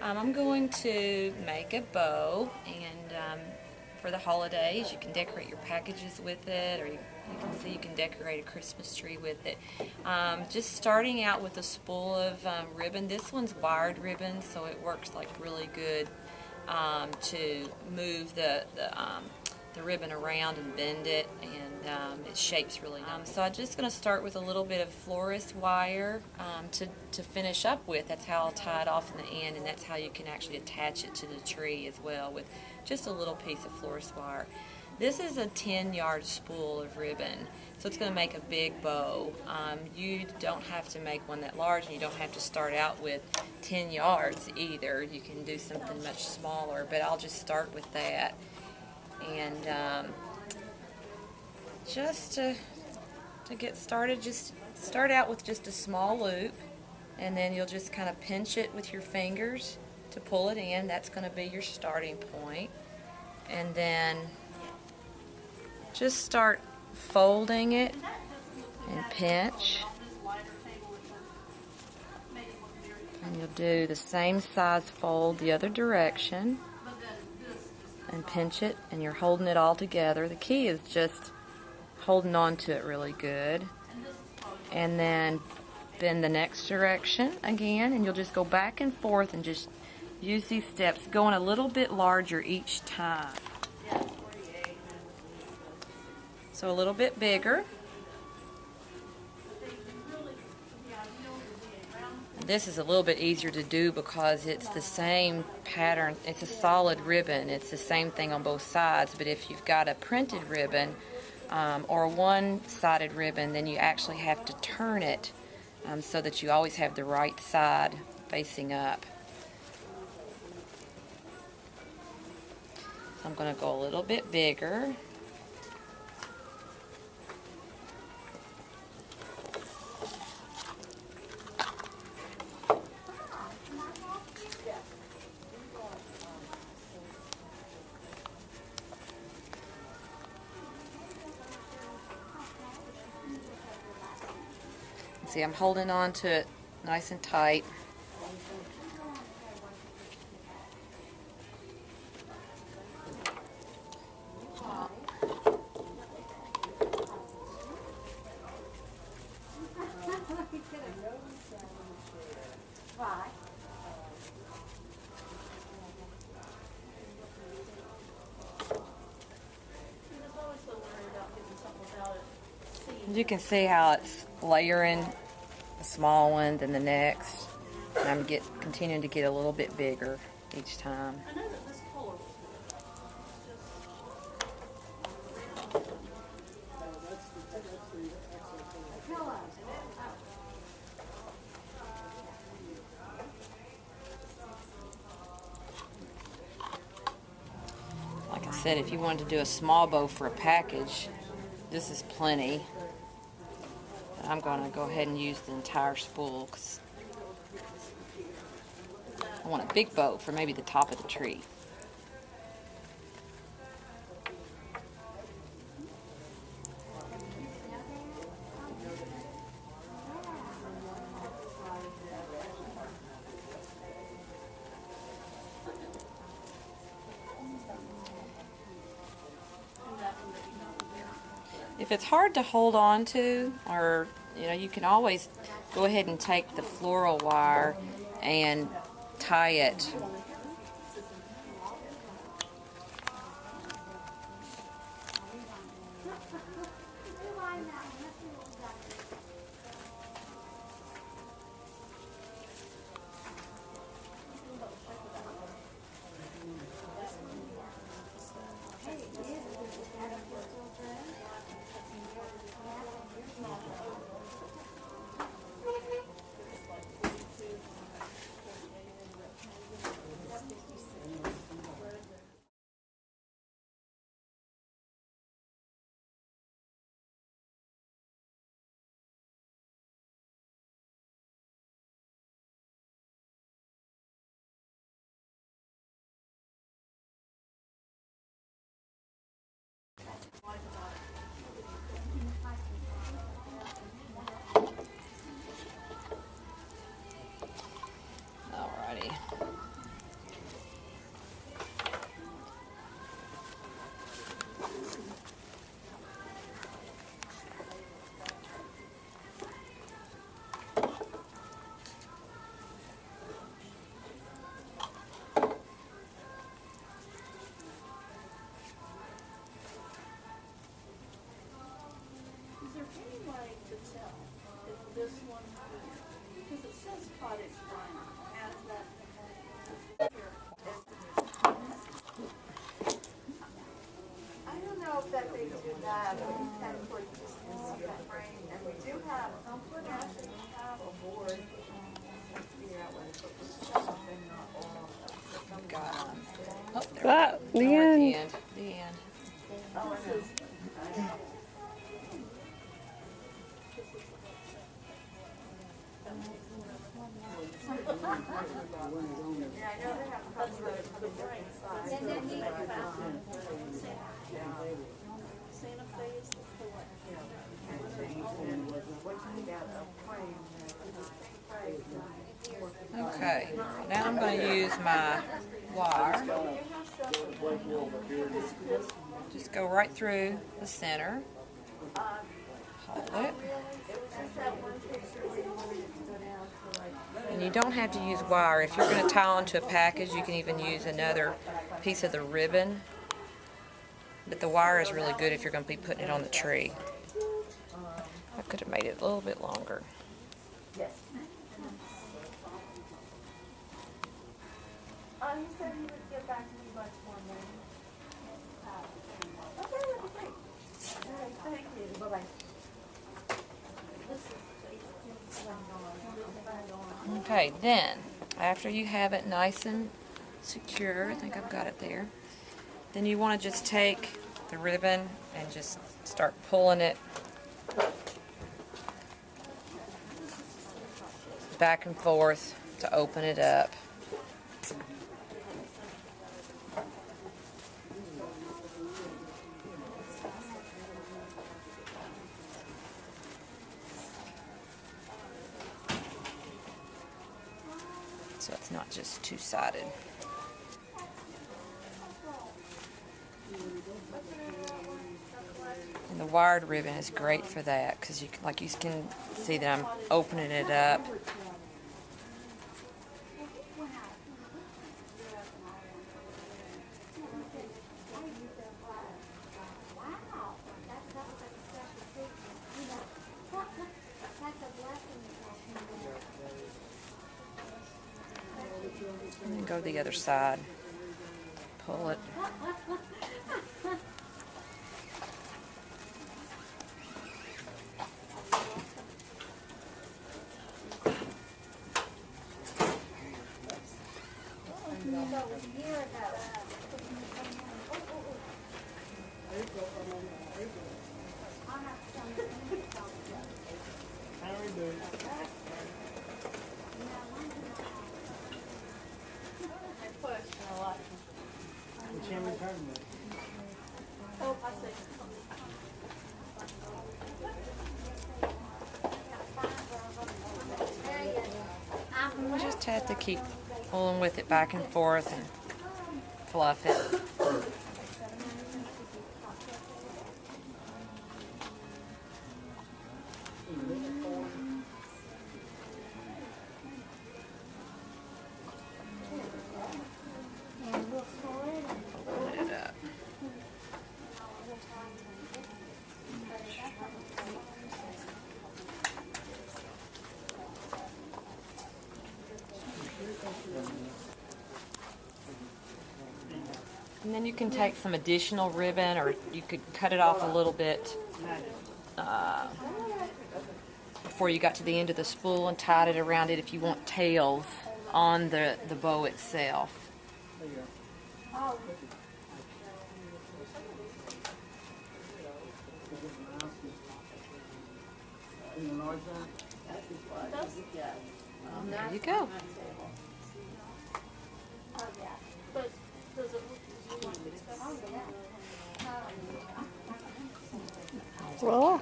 I'm going to make a bow, and for the holidays you can decorate your packages with it, or you can see you can decorate a Christmas tree with it. Just starting out with a spool of ribbon. This one's wired ribbon, so it works like really good to move the ribbon around and bend it, and it shapes really nice. So I'm just going to start with a little bit of florist wire to finish up with. That's how I'll tie it off in the end, and that's how you can actually attach it to the tree as well, with just a little piece of florist wire. This is a 10-yard spool of ribbon, so it's going to make a big bow. You don't have to make one that large, and you don't have to start out with 10 yards either. You can do something much smaller, but I'll just start with that. And just to get started, just start out with just a small loop, and then you'll just kind of pinch it with your fingers to pull it in. That's going to be your starting point. And then just start folding it and pinch. And you'll do the same size fold the other direction. And pinch it, and you're holding it all together. The key is just holding on to it really good. And then bend the next direction again, and you'll just go back and forth and just use these steps, going a little bit larger each time. So a little bit bigger. This is a little bit easier to do because it's the same pattern. It's a solid ribbon. It's the same thing on both sides. But if you've got a printed ribbon or a one-sided ribbon, then you actually have to turn it so that you always have the right side facing up. So I'm going to go a little bit bigger. See, I'm holding on to it nice and tight. You can see how it's layering, a small one, then the next, and I'm continuing to get a little bit bigger each time. Like I said, if you wanted to do a small bow for a package, this is plenty. I'm going to go ahead and use the entire spool because I want a big bow for maybe the top of the tree. If it's hard to hold on to, or you can always go ahead and take the floral wire and tie it. Alrighty. Ah, the Or at the end. end. The end. Okay, now I'm going to use my wire. Just go right through the center. Hold it. And you don't have to use wire. If you're going to tie onto a package, you can even use another piece of the ribbon. But the wire is really good if you're going to be putting it on the tree. I could have made it a little bit longer. He said he would get back to me by tomorrow morning. Okay, that'd be great. All right, thank you. Bye-bye. Okay, then, after you have it nice and secure, I think I've got it there, then you want to just take the ribbon and just start pulling it back and forth to open it up. So it's not just two-sided. And the wired ribbon is great for that because you can see that I'm opening it up. And then go to the other side. Pull it. We just have to keep pulling with it back and forth and fluff it. Open it up. And then you can take some additional ribbon, or you could cut it off a little bit before you got to the end of the spool and tied it around it if you want tails on the bow itself. There you go. Voila.